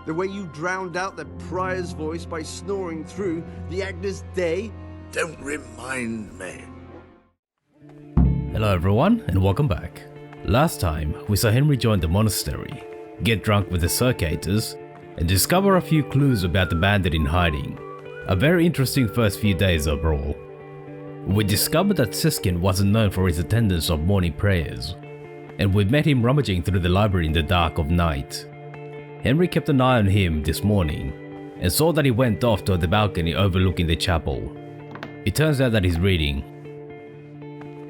The way you drowned out the prior's voice by snoring through the Agnus Dei? Don't remind me. Hello everyone, and welcome back. Last time, we saw Henry join the monastery, get drunk with the circuitous, and discover a few clues about the bandit in hiding. A very interesting first few days overall. We discovered that Siskin wasn't known for his attendance of morning prayers, and we met him rummaging through the library in the dark of night. Henry kept an eye on him this morning, and saw that he went off to the balcony overlooking the chapel. It turns out that he's reading.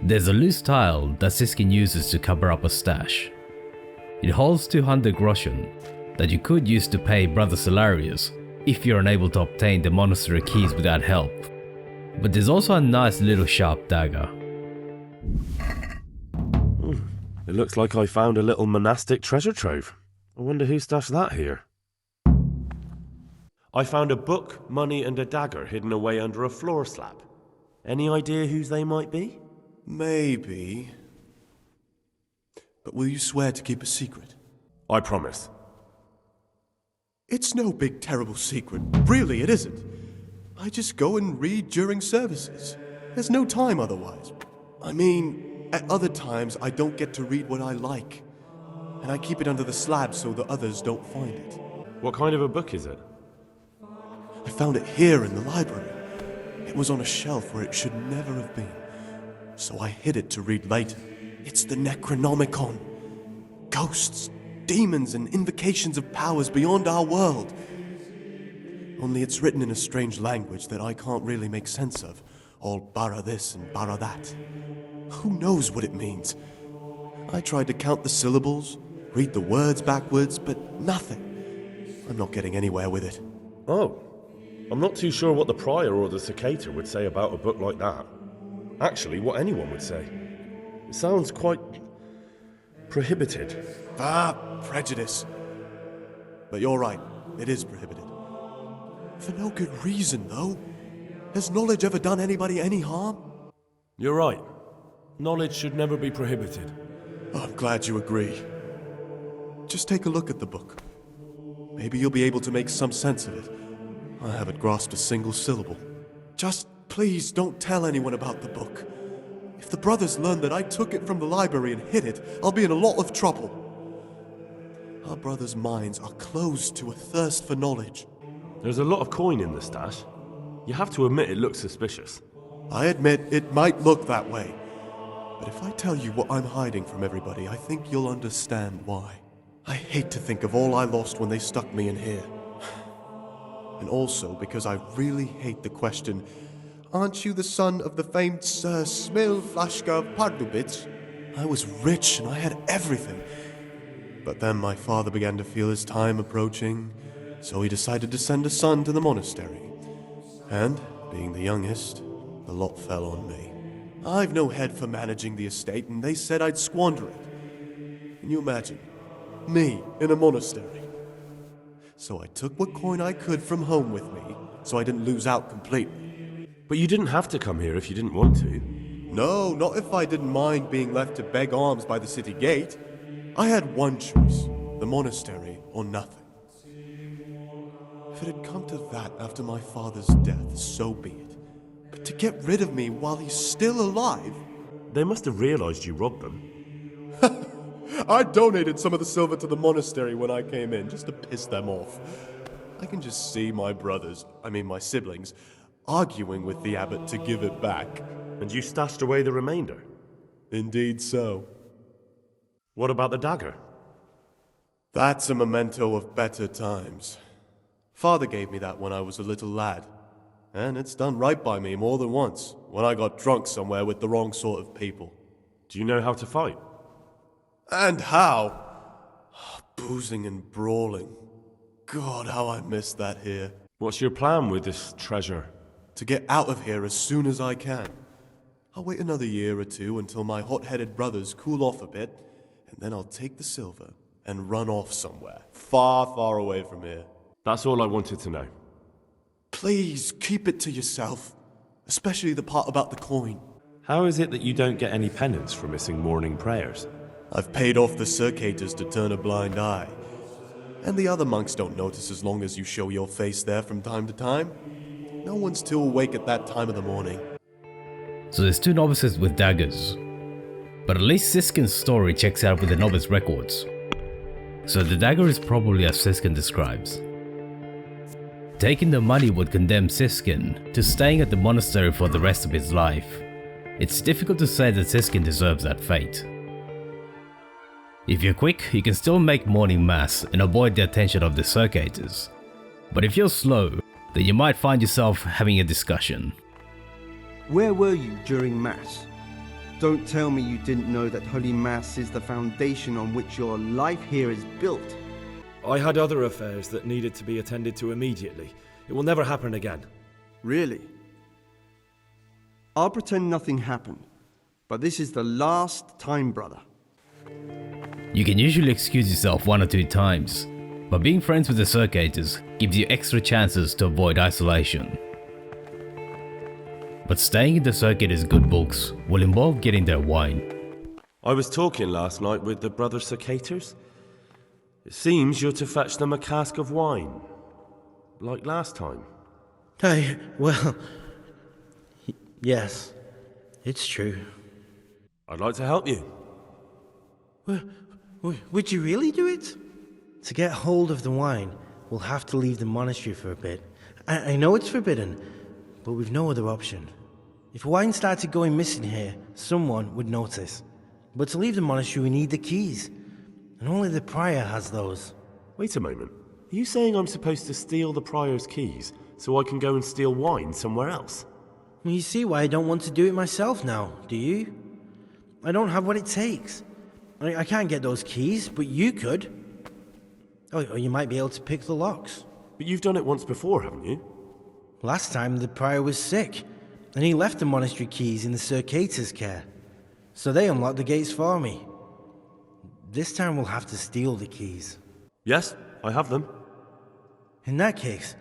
There's a loose tile that Siskin uses to cover up a stash. It holds 200 groschen that you could use to pay Brother Salarius if you're unable to obtain the monastery keys without help. But there's also a nice little sharp dagger. It looks like I found a little monastic treasure trove. I wonder who stashed that here. I found a book, money and a dagger hidden away under a floor slab. Any idea whose they might be? Maybe. But will you swear to keep a secret? I promise. It's no big terrible secret. Really, it isn't. I just go and read during services. There's no time otherwise. I mean, at other times I don't get to read what I like. And I keep it under the slab so the others don't find it. What kind of a book is it? I found it here in the library. It was on a shelf where it should never have been. So I hid it to read later. It's the Necronomicon. Ghosts, demons, and invocations of powers beyond our world. Only it's written in a strange language that I can't really make sense of. All bara this and bara that. Who knows what it means? I tried to count the syllables, read the words backwards, but nothing. I'm not getting anywhere with it. Oh, I'm not too sure what the prior or the cicada would say about a book like that. Actually, what anyone would say. It sounds quite prohibited. Prejudice. But you're right, it is prohibited. For no good reason, though. Has knowledge ever done anybody any harm? You're right. Knowledge should never be prohibited. Oh, I'm glad you agree. Just take a look at the book. Maybe you'll be able to make some sense of it. I haven't grasped a single syllable. Just please don't tell anyone about the book. If the brothers learn that I took it from the library and hid it, I'll be in a lot of trouble. Our brothers' minds are closed to a thirst for knowledge. There's a lot of coin in the stash. You have to admit it looks suspicious. I admit it might look that way. But if I tell you what I'm hiding from everybody, I think you'll understand why. I hate to think of all I lost when they stuck me in here. And also because I really hate the question, aren't you the son of the famed Sir Smil Flashka of Pardubitz? I was rich and I had everything. But then my father began to feel his time approaching, so he decided to send a son to the monastery. And, being the youngest, the lot fell on me. I've no head for managing the estate, and they said I'd squander it. Can you imagine? Me, in a monastery. So I took what coin I could from home with me, so I didn't lose out completely. But you didn't have to come here if you didn't want to. No, not if I didn't mind being left to beg alms by the city gate. I had one choice, the monastery or nothing. If it had come to that after my father's death, so be it. But to get rid of me while he's still alive? They must have realized you robbed them. I donated some of the silver to the monastery when I came in, just to piss them off. I can just see my my siblings, arguing with the abbot to give it back. And you stashed away the remainder? Indeed so. What about the dagger? That's a memento of better times. Father gave me that when I was a little lad. And it's done right by me more than once, when I got drunk somewhere with the wrong sort of people. Do you know how to fight? And how? Boozing and brawling. God, how I miss that here. What's your plan with this treasure? To get out of here as soon as I can. I'll wait another year or two until my hot-headed brothers cool off a bit, and then I'll take the silver and run off somewhere, far, far away from here. That's all I wanted to know. Please, keep it to yourself, especially the part about the coin. How is it that you don't get any penance for missing morning prayers? I've paid off the circuitous to turn a blind eye. And the other monks don't notice as long as you show your face there from time to time. No one's too awake at that time of the morning. So there's 2 novices with daggers. But at least Siskin's story checks out with the novice records. So the dagger is probably as Siskin describes. Taking the money would condemn Siskin to staying at the monastery for the rest of his life. It's difficult to say that Siskin deserves that fate. If you're quick, you can still make morning mass and avoid the attention of the circuitous. But if you're slow, then you might find yourself having a discussion. Where were you during Mass? Don't tell me you didn't know that Holy Mass is the foundation on which your life here is built. I had other affairs that needed to be attended to immediately. It will never happen again. Really? I'll pretend nothing happened, but this is the last time, brother. You can usually excuse yourself 1 or 2 times, but being friends with the circuitous gives you extra chances to avoid isolation. But staying in the circuitous good books will involve getting their wine. I was talking last night with the brother Circators. It seems you're to fetch them a cask of wine, like last time. Well, yes, it's true. I'd like to help you. Would you really do it? To get hold of the wine, we'll have to leave the monastery for a bit. I know it's forbidden, but we've no other option. If wine started going missing here, someone would notice. But to leave the monastery, we need the keys. And only the prior has those. Wait a moment. Are you saying I'm supposed to steal the prior's keys so I can go and steal wine somewhere else? Well, you see why I don't want to do it myself now, do you? I don't have what it takes. I can't get those keys, but you could. Or you might be able to pick the locks. But you've done it once before, haven't you? Last time the prior was sick, and he left the monastery keys in the circuitous care. So they unlocked the gates for me. This time we'll have to steal the keys. Yes, I have them. In that case,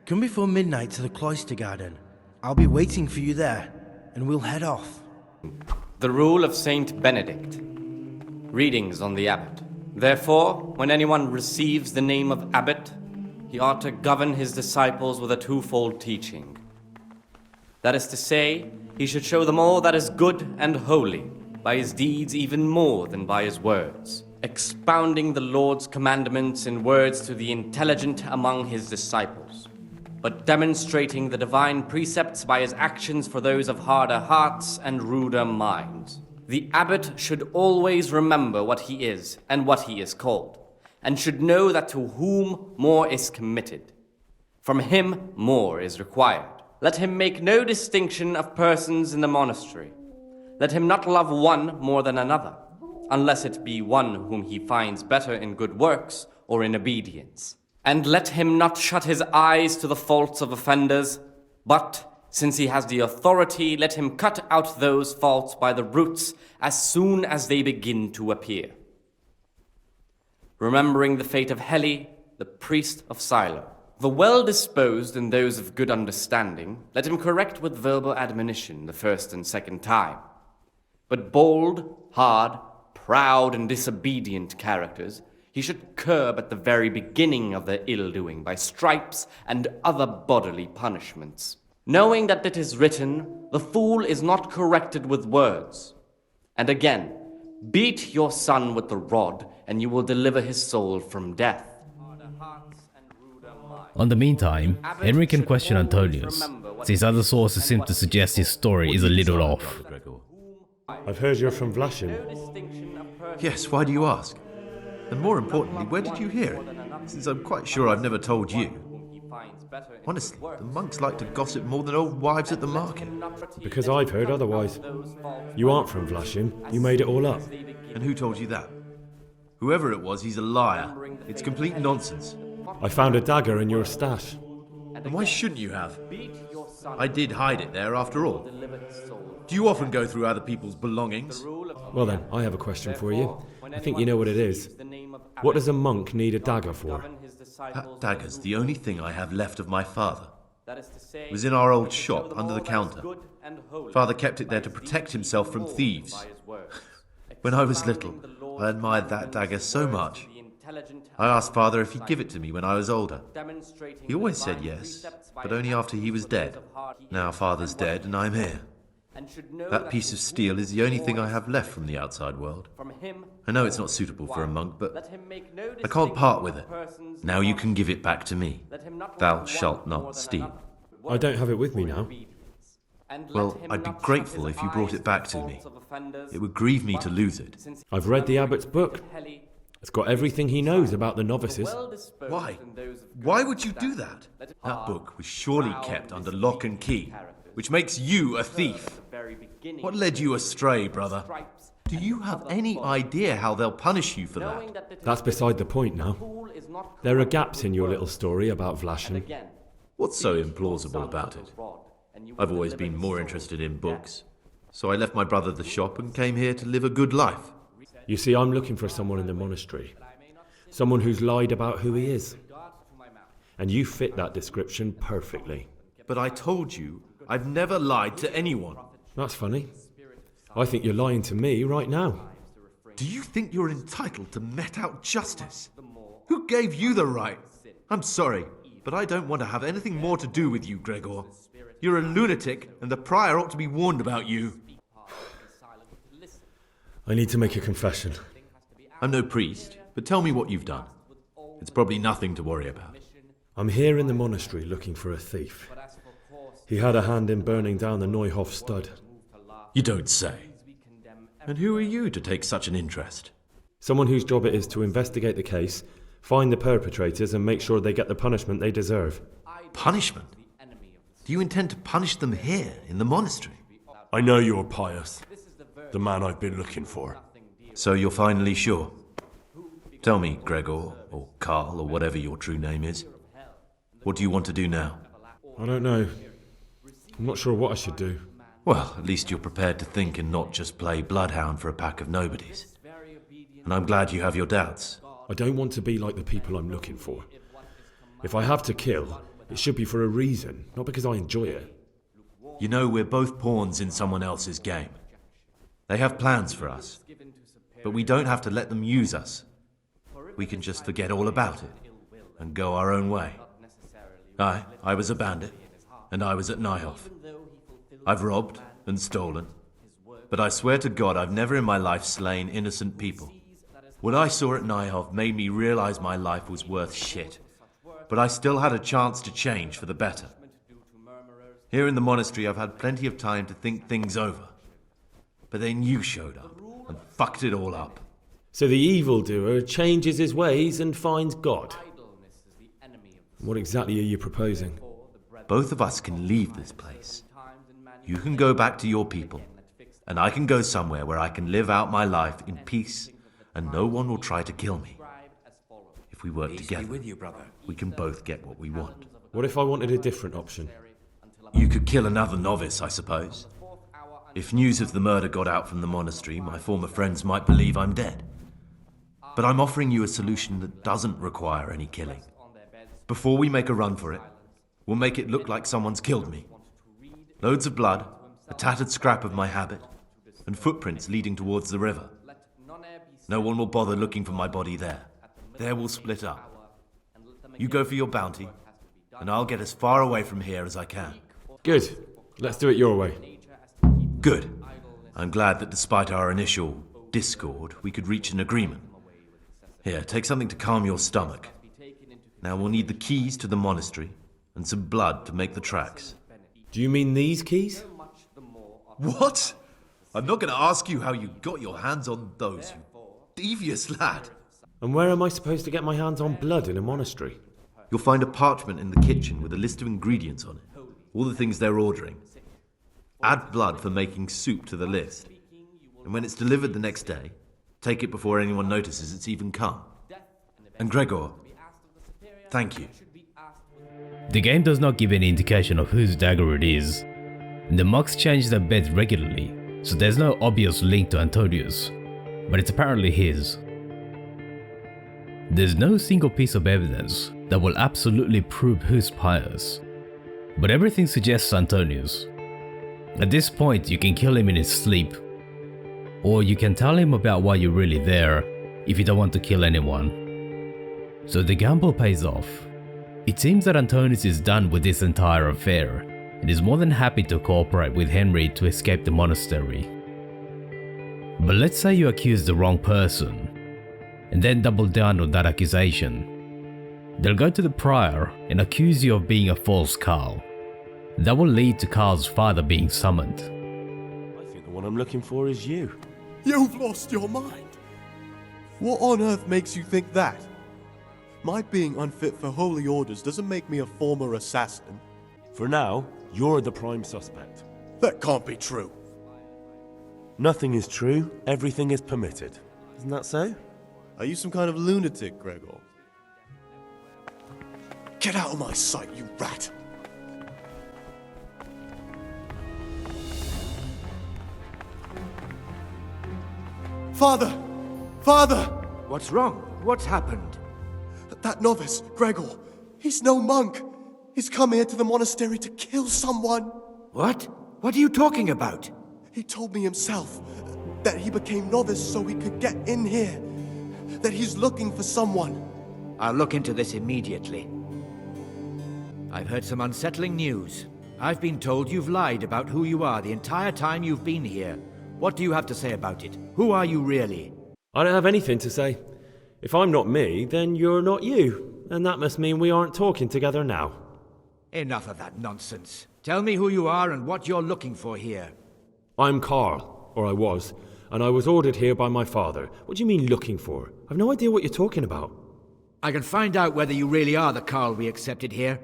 come before midnight to the Cloister garden. I'll be waiting for you there, and we'll head off. The rule of Saint Benedict. Readings on the Abbot. Therefore, when anyone receives the name of Abbott, he ought to govern his disciples with a 2-fold teaching. That is to say, he should show them all that is good and holy, by his deeds even more than by his words, expounding the Lord's commandments in words to the intelligent among his disciples, but demonstrating the divine precepts by his actions for those of harder hearts and ruder minds. The abbot should always remember what he is and what he is called, and should know that to whom more is committed, from him more is required. Let him make no distinction of persons in the monastery. Let him not love one more than another, unless it be one whom he finds better in good works or in obedience. And let him not shut his eyes to the faults of offenders, but, since he has the authority, let him cut out those faults by the roots as soon as they begin to appear. Remembering the fate of Heli, the priest of Silo. The well-disposed and those of good understanding, let him correct with verbal admonition the first and second time. But bold, hard, proud, and disobedient characters he should curb at the very beginning of their ill-doing by stripes and other bodily punishments. Knowing that it is written, the fool is not corrected with words. And again, beat your son with the rod, and you will deliver his soul from death. On the meantime, Henry can question Antonius, since other sources seem to suggest his story is a little off. I've heard you're from Vlashim. Yes, why do you ask? And more importantly, where did you hear it? Since I'm quite sure I've never told you. Honestly, the monks like to gossip more than old wives at the market. Because I've heard otherwise. You aren't from Vlashim. You made it all up. And who told you that? Whoever it was, he's a liar. It's complete nonsense. I found a dagger in your stash. And why shouldn't you have? I did hide it there after all. Do you often go through other people's belongings? Well then, I have a question for you. I think you know what it is. What does a monk need a dagger for? That dagger's the only thing I have left of my father. It was in our old shop under the counter. Father kept it there to protect himself from thieves. When I was little, I admired that dagger so much. I asked Father if he'd give it to me when I was older. He always said yes, but only after he was dead. Now Father's dead and I'm here. That piece of steel is the only thing I have left from the outside world. I know it's not suitable for a monk, but I can't part with it. Now you can give it back to me. Thou shalt not steal. I don't have it with me now. Well, I'd be grateful if you brought it back to me. It would grieve me to lose it. I've read the Abbot's book. It's got everything he knows about the novices. Why? Why would you do that? That book was surely kept under lock and key, which makes you a thief. What led you astray, brother? Do you have any idea how they'll punish you for that? That's beside the point now. There are gaps in your little story about Vlashin. What's so implausible about it? I've always been more interested in books, so I left my brother the shop and came here to live a good life. You see, I'm looking for someone in the monastery. Someone who's lied about who he is. And you fit that description perfectly. But I told you, I've never lied to anyone. That's funny. I think you're lying to me right now. Do you think you're entitled to met out justice? Who gave you the right? I'm sorry, but I don't want to have anything more to do with you, Gregor. You're a lunatic, and the prior ought to be warned about you. I need to make a confession. I'm no priest, but tell me what you've done. It's probably nothing to worry about. I'm here in the monastery looking for a thief. He had a hand in burning down the Neuhof stud. You don't say. And who are you to take such an interest? Someone whose job it is to investigate the case, find the perpetrators and make sure they get the punishment they deserve. Punishment? Do you intend to punish them here, in the monastery? I know you're Pious, the man I've been looking for. So you're finally sure? Tell me, Gregor, or Carl, or whatever your true name is. What do you want to do now? I don't know. I'm not sure what I should do. Well, at least you're prepared to think and not just play bloodhound for a pack of nobodies. And I'm glad you have your doubts. I don't want to be like the people I'm looking for. If I have to kill, it should be for a reason, not because I enjoy it. You know, we're both pawns in someone else's game. They have plans for us, but we don't have to let them use us. We can just forget all about it and go our own way. I was a bandit, and I was at Neuhof. I've robbed and stolen, but I swear to God I've never in my life slain innocent people. What I saw at Neuhof made me realize my life was worth shit, but I still had a chance to change for the better. Here in the monastery I've had plenty of time to think things over, but then you showed up and fucked it all up. So the evildoer changes his ways and finds God. What exactly are you proposing? Both of us can leave this place. You can go back to your people, and I can go somewhere where I can live out my life in peace, and no one will try to kill me. If we work together, we can both get what we want. What if I wanted a different option? You could kill another novice, I suppose. If news of the murder got out from the monastery, my former friends might believe I'm dead. But I'm offering you a solution that doesn't require any killing. Before we make a run for it, we'll make it look like someone's killed me. Loads of blood, a tattered scrap of my habit, and footprints leading towards the river. No one will bother looking for my body there. There we'll split up. You go for your bounty, and I'll get as far away from here as I can. Good. Let's do it your way. Good. I'm glad that despite our initial discord, we could reach an agreement. Here, take something to calm your stomach. Now we'll need the keys to the monastery, and some blood to make the tracks. Do you mean these keys? What? I'm not going to ask you how you got your hands on those, you devious lad. And where am I supposed to get my hands on blood in a monastery? You'll find a parchment in the kitchen with a list of ingredients on it. All the things they're ordering. Add blood for making soup to the list. And when it's delivered the next day, take it before anyone notices it's even come. And Gregor, thank you. The game does not give any indication of whose dagger it is. The monks change their beds regularly, so there's no obvious link to Antonius, but it's apparently his. There's no single piece of evidence that will absolutely prove who's Pious, but everything suggests Antonius. At this point you can kill him in his sleep, or you can tell him about why you're really there if you don't want to kill anyone. So the gamble pays off. It seems that Antonius is done with this entire affair and is more than happy to cooperate with Henry to escape the monastery. But let's say you accuse the wrong person and then double down on that accusation. They'll go to the prior and accuse you of being a false Carl. That will lead to Carl's father being summoned. I think the one I'm looking for is you. You've lost your mind. What on earth makes you think that? My being unfit for holy orders doesn't make me a former assassin. For now, you're the prime suspect. That can't be true. Nothing is true, everything is permitted. Isn't that so? Are you some kind of lunatic, Gregor? Get out of my sight, you rat! Father! Father! What's wrong? What's happened? That novice, Gregor, he's no monk. He's come here to the monastery to kill someone. What? What are you talking about? He told me himself that he became novice so he could get in here. That he's looking for someone. I'll look into this immediately. I've heard some unsettling news. I've been told you've lied about who you are the entire time you've been here. What do you have to say about it? Who are you really? I don't have anything to say. If I'm not me, then you're not you. And that must mean we aren't talking together now. Enough of that nonsense. Tell me who you are and what you're looking for here. I'm Carl, or I was, and I was ordered here by my father. What do you mean looking for? I've no idea what you're talking about. I can find out whether you really are the Carl we accepted here.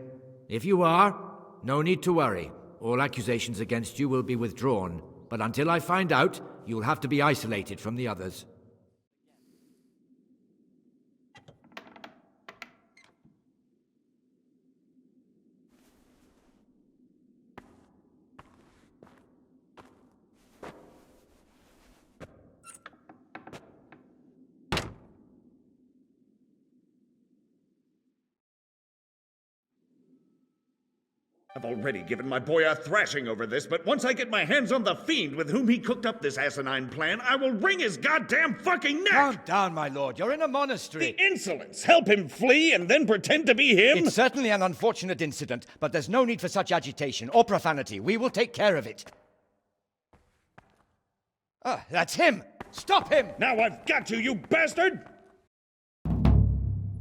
If you are, no need to worry. All accusations against you will be withdrawn. But until I find out, you'll have to be isolated from the others. I've already given my boy a thrashing over this, but once I get my hands on the fiend with whom he cooked up this asinine plan, I will wring his goddamn fucking neck! Calm down, my lord. You're in a monastery. The insolence! Help him flee and then pretend to be him? It's certainly an unfortunate incident, but there's no need for such agitation or profanity. We will take care of it. Ah, that's him! Stop him! Now I've got you, you bastard!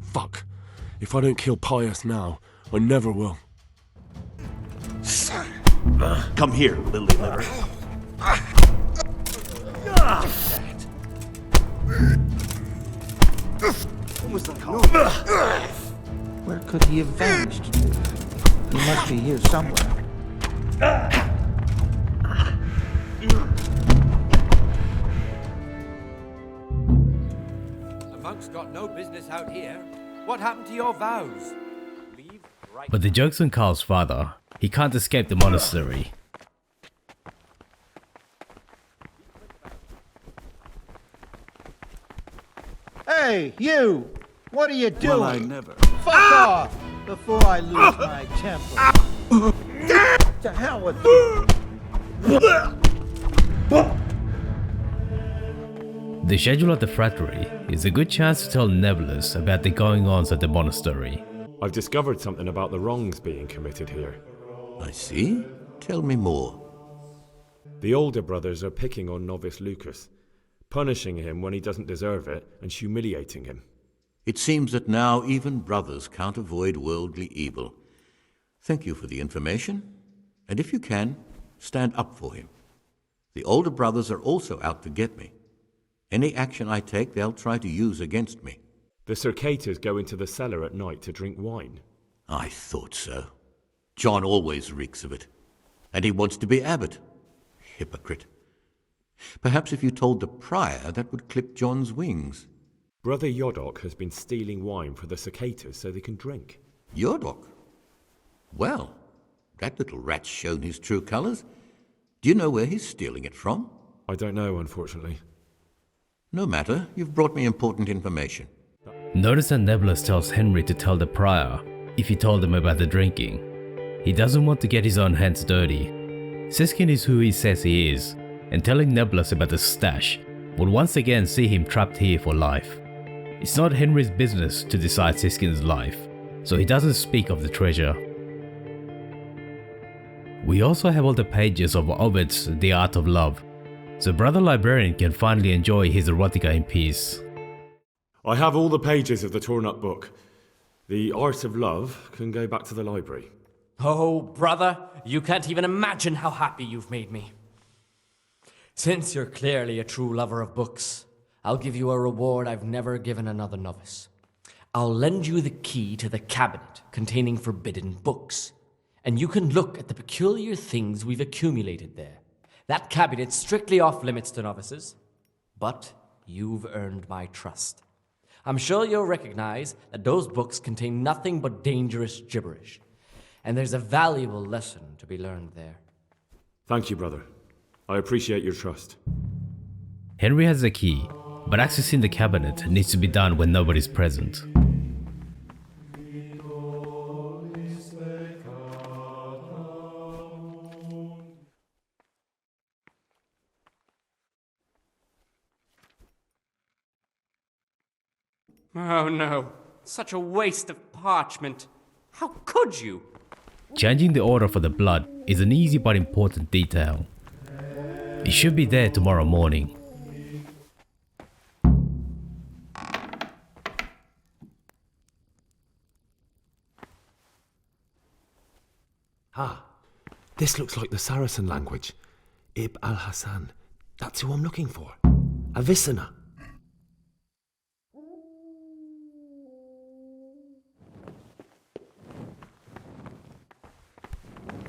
Fuck. If I don't kill Pious now, I never will. Come here, lily liver. What was the call? Where could he have vanished to? He must be here somewhere. A monk's got no business out here. What happened to your vows? But the joke's on Carl's father. He can't escape the monastery. Hey, you! What are you doing? Well, I never. Fuck off before I lose my temper. To hell with you! The schedule at the frattery is a good chance to tell Nevlas about the going-ons at the monastery. I've discovered something about the wrongs being committed here. I see. Tell me more. The older brothers are picking on novice Lucas, punishing him when he doesn't deserve it and humiliating him. It seems that now even brothers can't avoid worldly evil. Thank you for the information, and if you can, stand up for him. The older brothers are also out to get me. Any action I take, they'll try to use against me. The Circators go into the cellar at night to drink wine. I thought so. John always reeks of it. And he wants to be Abbott. Hypocrite. Perhaps if you told the prior, that would clip John's wings. Brother Jodok has been stealing wine for the Circators so they can drink. Jodok? Well, that little rat's shown his true colours. Do you know where he's stealing it from? I don't know, unfortunately. No matter. You've brought me important information. Notice that Nevlas tells Henry to tell the prior if he told him about the drinking. He doesn't want to get his own hands dirty. Siskin is who he says he is, and telling Nevlas about the stash will once again see him trapped here for life. It's not Henry's business to decide Siskin's life, so he doesn't speak of the treasure. We also have all the pages of Abbott's The Art of Love, so Brother Librarian can finally enjoy his Erotica in peace. I have all the pages of the torn-up book. The Art of Love can go back to the library. Oh, brother, you can't even imagine how happy you've made me. Since you're clearly a true lover of books, I'll give you a reward I've never given another novice. I'll lend you the key to the cabinet containing forbidden books, and you can look at the peculiar things we've accumulated there. That cabinet's strictly off-limits to novices, but you've earned my trust. I'm sure you'll recognize that those books contain nothing but dangerous gibberish, and there's a valuable lesson to be learned there. Thank you, brother. I appreciate your trust. Henry has the key, but accessing the cabinet needs to be done when nobody's present. Oh no, such a waste of parchment. How could you? Changing the order for the blood is an easy but important detail. It should be there tomorrow morning. Ah, this looks like the Saracen language. Ibn al-Hassan. That's who I'm looking for. Avicenna.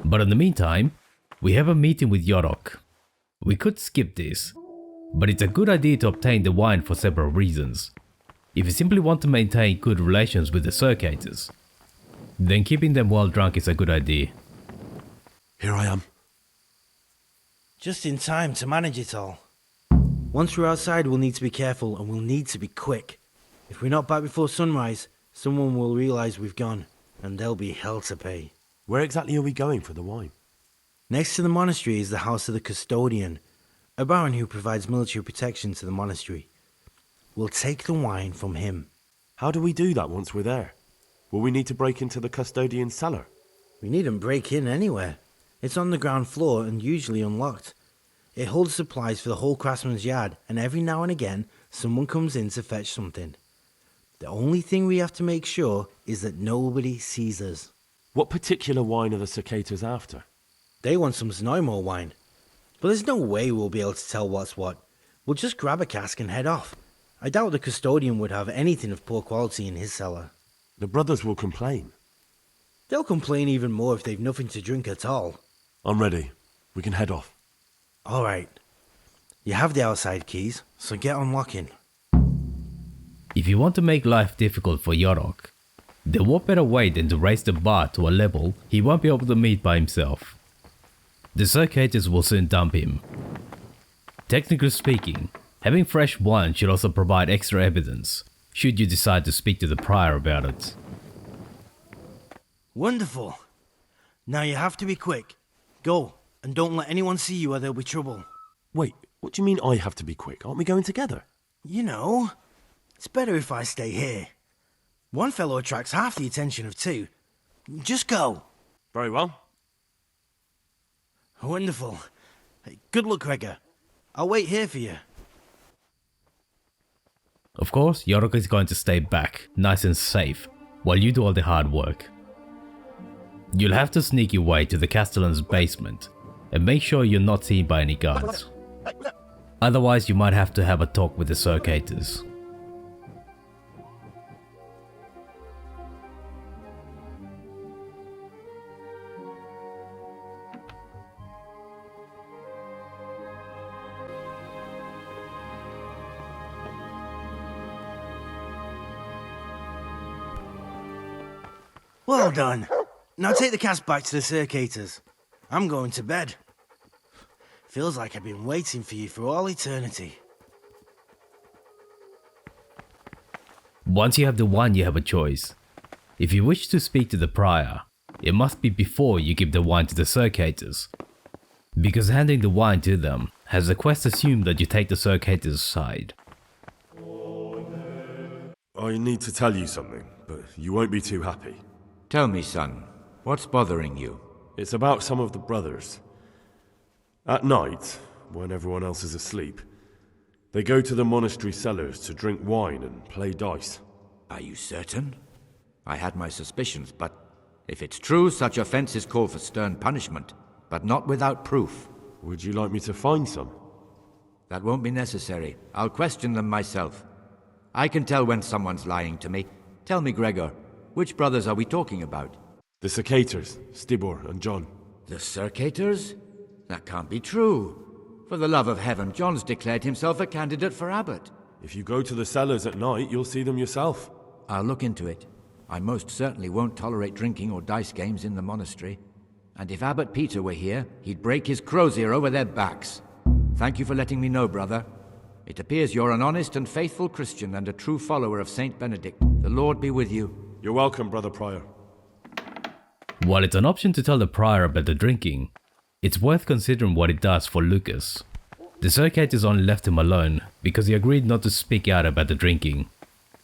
But in the meantime, we have a meeting with Jodok. We could skip this, but it's a good idea to obtain the wine for several reasons. If you simply want to maintain good relations with the circuitors, then keeping them well drunk is a good idea. Here I am. Just in time to manage it all. Once we're outside, we'll need to be careful and we'll need to be quick. If we're not back before sunrise, someone will realize we've gone, and there'll be hell to pay. Where exactly are we going for the wine? Next to the monastery is the house of the custodian, a baron who provides military protection to the monastery. We'll take the wine from him. How do we do that once we're there? Will we need to break into the custodian's cellar? We needn't break in anywhere. It's on the ground floor and usually unlocked. It holds supplies for the whole craftsman's yard, and every now and again someone comes in to fetch something. The only thing we have to make sure is that nobody sees us. What particular wine are the cicadas after? They want some Znojmo wine. But there's no way we'll be able to tell what's what. We'll just grab a cask and head off. I doubt the custodian would have anything of poor quality in his cellar. The brothers will complain. They'll complain even more if they've nothing to drink at all. I'm ready. We can head off. All right. You have the outside keys, so get unlocking. If you want to make life difficult for Jodok, then what better way than to raise the bar to a level he won't be able to meet by himself. The circuitors will soon dump him. Technically speaking, having fresh wine should also provide extra evidence, should you decide to speak to the prior about it. Wonderful. Now you have to be quick. Go, and don't let anyone see you or there'll be trouble. Wait, what do you mean I have to be quick? Aren't we going together? You know, it's better if I stay here. One fellow attracts half the attention of two. Just go. Very well. Wonderful. Good luck, Gregor. I'll wait here for you. Of course, Jodok is going to stay back, nice and safe, while you do all the hard work. You'll have to sneak your way to the Castellan's basement, and make sure you're not seen by any guards. Otherwise, you might have to have a talk with the circuitors. Well done. Now take the cask back to the circuitors. I'm going to bed. Feels like I've been waiting for you for all eternity. Once you have the wine, you have a choice. If you wish to speak to the prior, it must be before you give the wine to the circuitors, because handing the wine to them has the quest assumed that you take the circuitors' side. I need to tell you something, but you won't be too happy. Tell me, son, what's bothering you? It's about some of the brothers. At night, when everyone else is asleep, they go to the monastery cellars to drink wine and play dice. Are you certain? I had my suspicions, but if it's true, such offenses call for stern punishment, but not without proof. Would you like me to find some? That won't be necessary. I'll question them myself. I can tell when someone's lying to me. Tell me, Gregor, which brothers are we talking about? The Secators, Stibor and John. The Circators? That can't be true. For the love of heaven, John's declared himself a candidate for Abbott. If you go to the cellars at night, you'll see them yourself. I'll look into it. I most certainly won't tolerate drinking or dice games in the monastery. And if Abbot Peter were here, he'd break his crozier over their backs. Thank you for letting me know, brother. It appears you're an honest and faithful Christian and a true follower of Saint Benedict. The Lord be with you. You're welcome, Brother Prior. While it's an option to tell the prior about the drinking, it's worth considering what it does for Lucas. The Circators only left him alone because he agreed not to speak out about the drinking.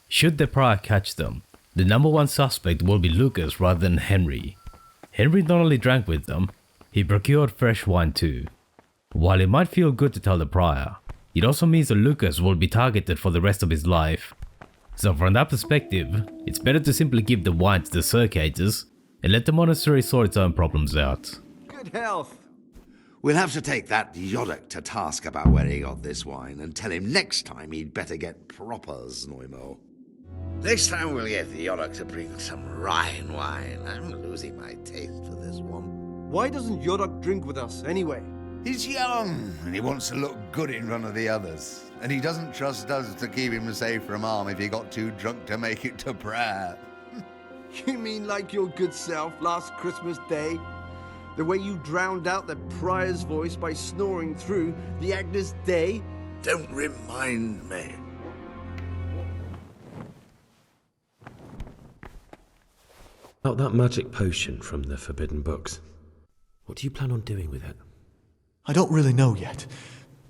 Should the prior catch them, the number one suspect will be Lucas rather than Henry. Henry not only drank with them, he procured fresh wine too. While it might feel good to tell the prior, it also means that Lucas will be targeted for the rest of his life. So from that perspective, it's better to simply give the wine to the Circators and let the monastery sort its own problems out. Good health. We'll have to take that Jodok to task about where he got this wine and tell him next time he'd better get proper Znoimo. Next time we'll get Jodok to bring some Rhine wine. I'm losing my taste for this one. Why doesn't Jodok drink with us anyway? He's young, and he wants to look good in front of the others. And he doesn't trust us to keep him safe from harm if he got too drunk to make it to prayer. You mean like your good self last Christmas Day? The way you drowned out the prior's voice by snoring through the Agnus Dei? Don't remind me. About that magic potion from the forbidden books. What do you plan on doing with it? I don't really know yet.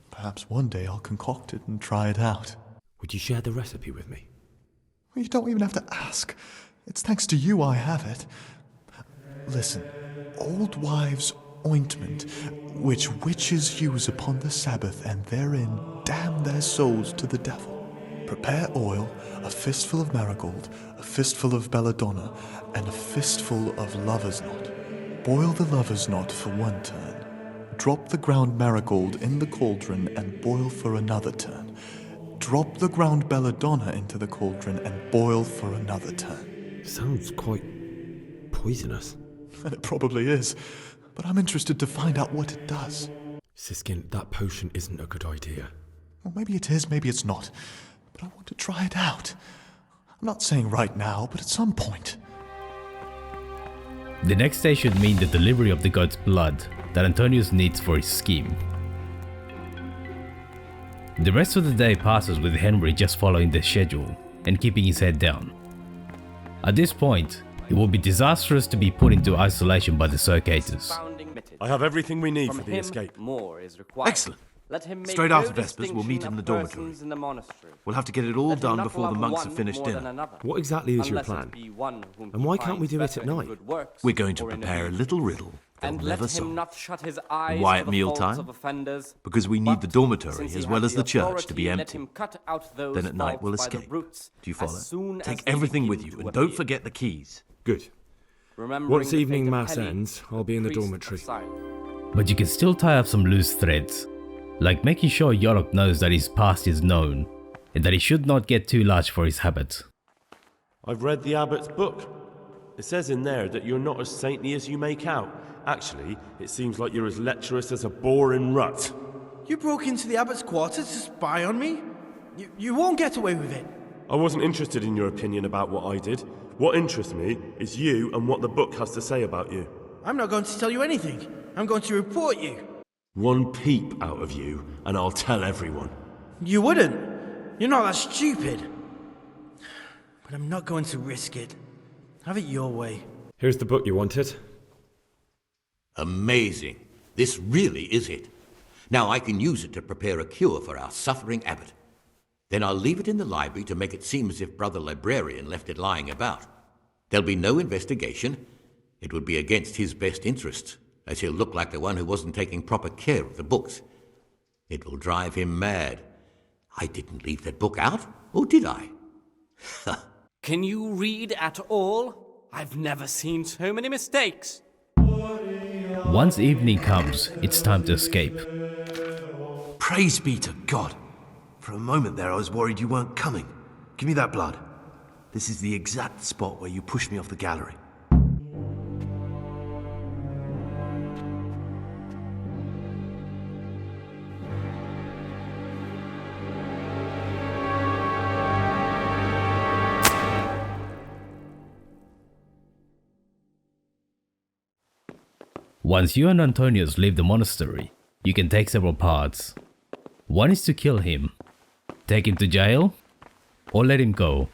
Perhaps one day I'll concoct it and try it out. Would you share the recipe with me? Well, you don't even have to ask. It's thanks to you I have it. Listen, old wives' ointment, which witches use upon the Sabbath and therein damn their souls to the devil. Prepare oil, a fistful of marigold, a fistful of belladonna, and a fistful of lover's knot. Boil the lover's knot for 1 turn. Drop the ground marigold in the cauldron and boil for another turn. Drop the ground belladonna into the cauldron and boil for another turn. Sounds quite poisonous. And it probably is, but I'm interested to find out what it does. Siskin, that potion isn't a good idea. Well, maybe it is, maybe it's not. But I want to try it out. I'm not saying right now, but at some point. The next day should mean the delivery of the god's blood that Antonius needs for his scheme. The rest of the day passes with Henry just following the schedule and keeping his head down. At this point, it will be disastrous to be put into isolation by the Circators. I have everything we need for the escape. Excellent. Straight after Vespers, we'll meet in the dormitory. We'll have to get it all done before the monks have finished dinner. What exactly is your plan? And why can't we do it at night? We're going to prepare a little riddle they'll never solve. Why at mealtime? Because we need the dormitory as well as the church to be empty. Then at night we'll escape. Do you follow? Take everything with you and don't forget the keys. Good. Once evening mass ends, I'll be in the dormitory. But you can still tie up some loose threads, like making sure Jodok knows that his past is known and that he should not get too large for his habit. I've read the Abbott's book. It says in there that you're not as saintly as you make out. Actually, it seems like you're as lecherous as a boar in rut. You broke into the Abbott's quarters to spy on me? You won't get away with it. I wasn't interested in your opinion about what I did. What interests me is you and what the book has to say about you. I'm not going to tell you anything. I'm going to report you. One peep out of you, and I'll tell everyone. You wouldn't. You're not that stupid. But I'm not going to risk it. Have it your way. Here's the book you wanted. Amazing. This really is it. Now I can use it to prepare a cure for our suffering abbot. Then I'll leave it in the library to make it seem as if Brother Librarian left it lying about. There'll be no investigation. It would be against his best interests, as he'll look like the one who wasn't taking proper care of the books. It will drive him mad. I didn't leave that book out, or did I? Can you read at all? I've never seen so many mistakes. Once evening comes, it's time to escape. Praise be to God! For a moment there I was worried you weren't coming. Give me that blood. This is the exact spot where you pushed me off the gallery. Once you and Antonius leave the monastery, you can take several paths. One is to kill him, take him to jail, or let him go.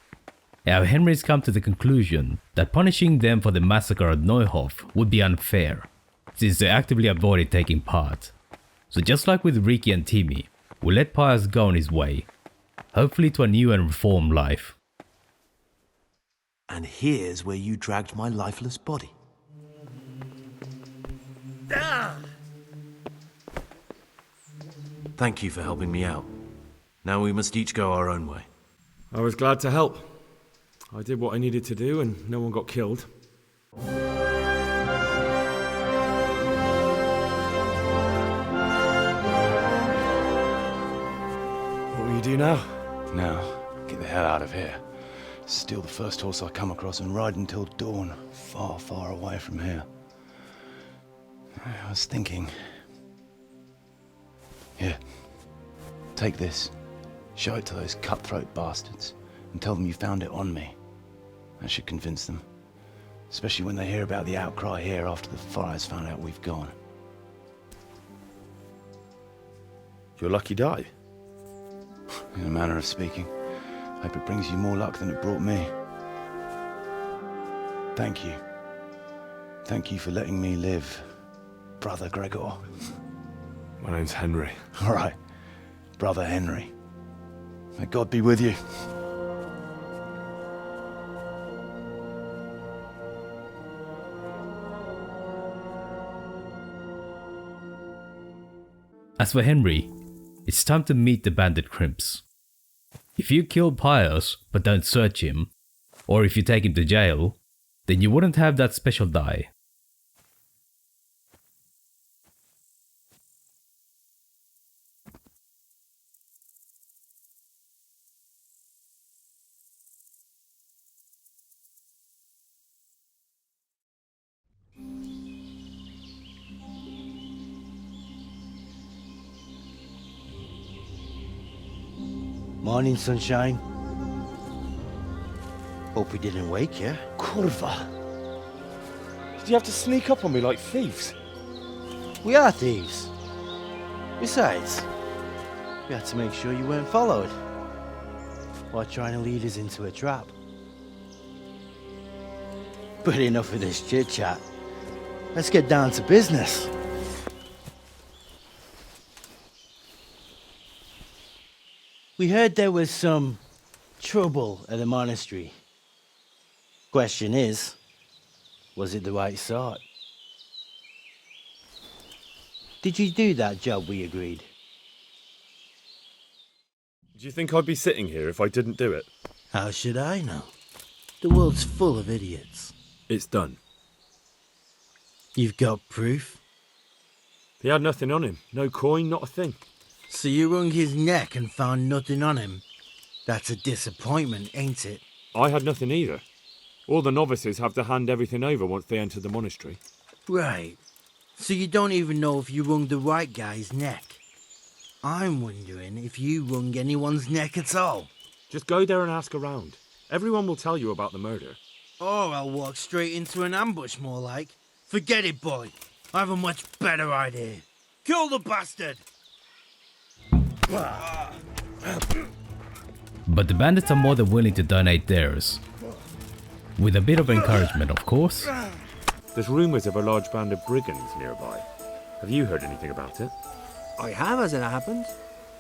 Our Henrys come to the conclusion that punishing them for the massacre at Neuhof would be unfair, since they actively avoided taking part. So just like with Ricky and Timmy, we let Pious go on his way, hopefully to a new and reformed life. And here's where you dragged my lifeless body. Thank you for helping me out. Now we must each go our own way. I was glad to help. I did what I needed to do and no one got killed. What will you do now? Now, get the hell out of here. Steal the first horse I come across and ride until dawn, far, far away from here. I was thinking... Here, take this. Show it to those cutthroat bastards and tell them you found it on me. That should convince them. Especially when they hear about the outcry here after the Friars found out we've gone. Your lucky die? In a manner of speaking. Hope it brings you more luck than it brought me. Thank you. Thank you for letting me live, Brother Gregor. My name's Henry. All right, Brother Henry. May God be with you. As for Henry, it's time to meet the bandit Crimps. If you kill Pious but don't search him, or if you take him to jail, then you wouldn't have that special die. Morning, sunshine. Hope we didn't wake you. Kurva! Did you have to sneak up on me like thieves? We are thieves. Besides, we had to make sure you weren't followed, while trying to lead us into a trap. But enough of this chit-chat. Let's get down to business. We heard there was some trouble at the monastery. Question is, was it the right sort? Did you do that job we agreed? Do you think I'd be sitting here if I didn't do it? How should I know? The world's full of idiots. It's done. You've got proof? He had nothing on him. No coin, not a thing. So you wrung his neck and found nothing on him? That's a disappointment, ain't it? I had nothing either. All the novices have to hand everything over once they enter the monastery. Right. So you don't even know if you wrung the right guy's neck. I'm wondering if you wrung anyone's neck at all. Just go there and ask around. Everyone will tell you about the murder. Or I'll walk straight into an ambush, more like. Forget it, boy. I have a much better idea. Kill the bastard! But the bandits are more than willing to donate theirs. With a bit of encouragement, of course. There's rumours of a large band of brigands nearby. Have you heard anything about it? I have, as it happens.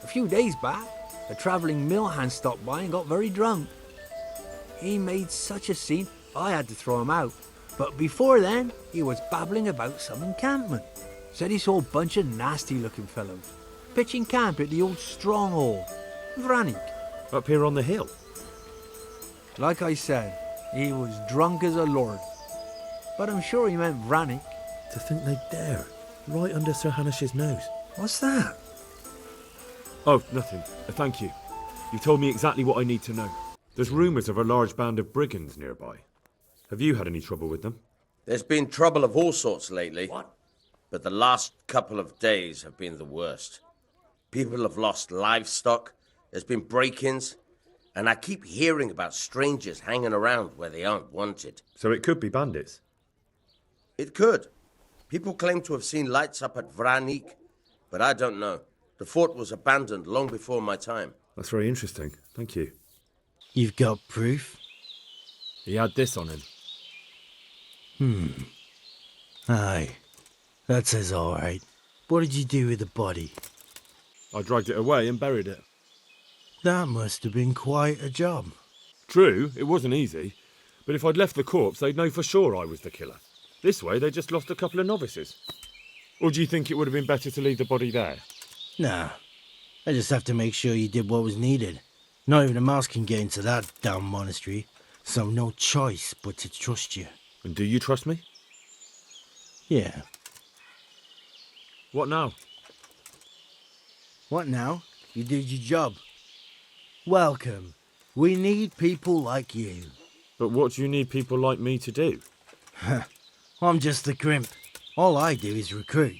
A few days back, a travelling mill hand stopped by and got very drunk. He made such a scene, I had to throw him out. But before then, he was babbling about some encampment. Said he saw a bunch of nasty-looking fellows pitching camp at the old stronghold, Vranik. Up here on the hill? Like I said, he was drunk as a lord. But I'm sure he meant Vranik. To think they dare, right under Sir Hanish's nose. What's that? Oh, nothing. Thank you. You told me exactly what I need to know. There's rumours of a large band of brigands nearby. Have you had any trouble with them? There's been trouble of all sorts lately. What? But the last couple of days have been the worst. People have lost livestock, there's been break-ins, and I keep hearing about strangers hanging around where they aren't wanted. So it could be bandits? It could. People claim to have seen lights up at Vranik, but I don't know. The fort was abandoned long before my time. That's very interesting. Thank you. You've got proof? He had this on him. Aye. That says all right. What did you do with the body? I dragged it away and buried it. That must have been quite a job. True, it wasn't easy. But if I'd left the corpse, they'd know for sure I was the killer. This way, they just lost a couple of novices. Or do you think it would have been better to leave the body there? Nah. I just have to make sure you did what was needed. Not even a mouse can get into that damn monastery, so no choice but to trust you. And do you trust me? Yeah. What now? What now? You did your job. Welcome. We need people like you. But what do you need people like me to do? I'm just the crimp. All I do is recruit.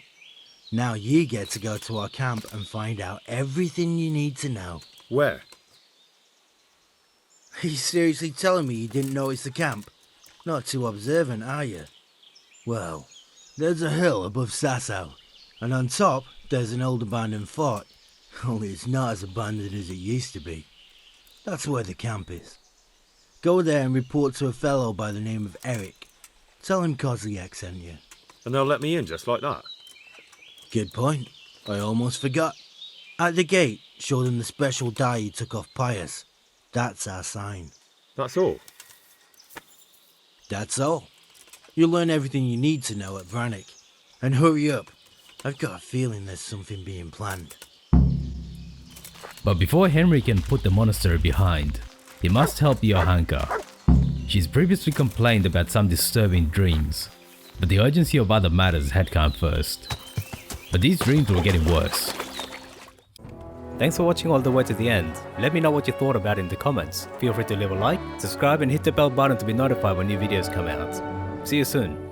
Now you get to go to our camp and find out everything you need to know. Where? Are you seriously telling me you didn't notice the camp? Not too observant, are you? Well, there's a hill above Sasau, and on top there's an old abandoned fort. Only it's not as abandoned as it used to be. That's where the camp is. Go there and report to a fellow by the name of Eric. Tell him Kozliak sent you. And they'll let me in just like that? Good point. I almost forgot. At the gate, show them the special dye you took off Pious. That's our sign. That's all? That's all. You'll learn everything you need to know at Vranik. And hurry up. I've got a feeling there's something being planned. But before Henry can put the monastery behind, he must help Johanka. She's previously complained about some disturbing dreams, but the urgency of other matters had come first. But these dreams were getting worse. Thanks for watching all the way to the end. Let me know what you thought about it in the comments. Feel free to leave a like, subscribe and hit the bell button to be notified when new videos come out. See you soon.